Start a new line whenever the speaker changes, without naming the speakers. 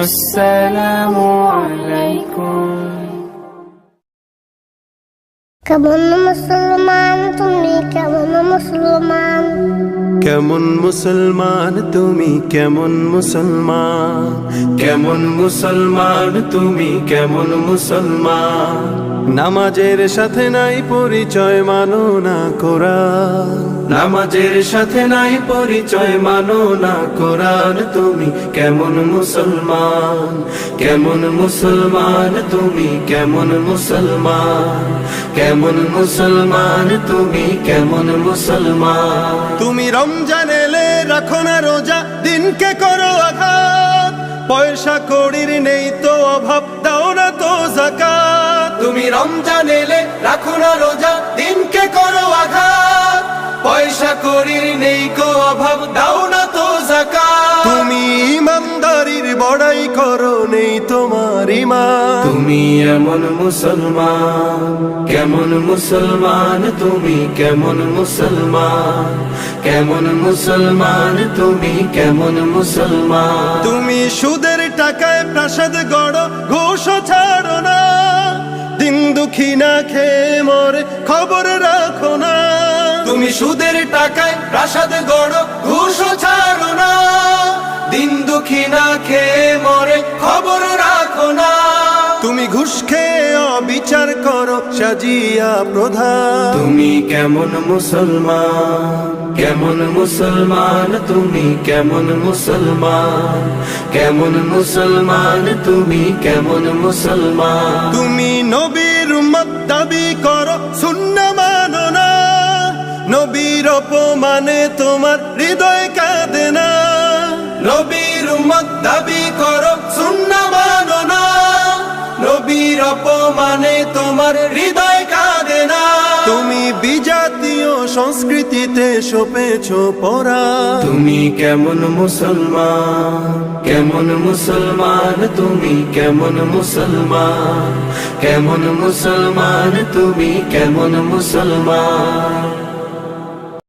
আসসালামু আলাইকুম।
কেমন মুসলমান তুমি, কেমন মুসলমান?
কেমন মুসলমান তুমি, কেমন মুসলমান? কেমন মুসলমান তুমি, কেমন মুসলমান? নামাজের সাথে নাই পরিচয়, মানো না কোরআন। নামাজের সাথে নাই পরিচয়, মানো না কোরআন। তুমি কেমন মুসলমান? কেমন মুসলমান তুমি, কেমন মুসলমান? কেমন মুসলমান তুমি, কেমন মুসলমান? তুমি রমজান এলে রাখো না রোজা, দিনকে করো আঘাত। পয়সা কড়ির নেই তো অভাব, দাও না তো যাকাত। তুমি রমজান এলে রাখো না রোজা, দিনকে করো আঘাত। পয়সা কড়ির নেই কো অভাব, দাও না তো যাকাত। তুমি ইমানদারির বড়াই করো, নেই তোমার ঈমান। তুমি এমন মুসলমান, কেমন মুসলমান তুমি, কেমন মুসলমান? কেমন মুসলমান তুমি, কেমন মুসলমান? তুমি সুদের টাকায় প্রাসাদ গড়ো, ঘুষ ছাড়ো না। দিন দুঃখী না খেয়ে মরে, খবর রাখো না। তুমি সুদের টাকায় প্রাসাদ গড়ো, ঘুষ ছাড়ো না। দিন দুঃখী না খেয়ে মরে, খবর রাখো না। তুমি ঘুষ খেয়ে অবিচার করো, সাজিয়া প্রধান। তুমি কেমন মুসলমান? কেমন মুসলমান তুমি, কেমন মুসলমান? কেমন মুসলমান তুমি, কেমন মুসলমান? তুমি নবীর উম্মত দাবি করো, সুন্নাহ মানো না। নবীর অপমানে তোমার হৃদয় কাঁদে না। নবীর উম্মত দাবি করো, সুন্নাহ মানো না। নবীর অপমানে তোমার হৃদয় কাঁদে না। তুমি বিজাতীয় সংস্কৃতিতে সপেছো পরা। তুমি কেমন মুসলমান? কেমন মুসলমান তুমি, কেমন মুসলমান? কেমন মুসলমান তুমি, কেমন মুসলমান?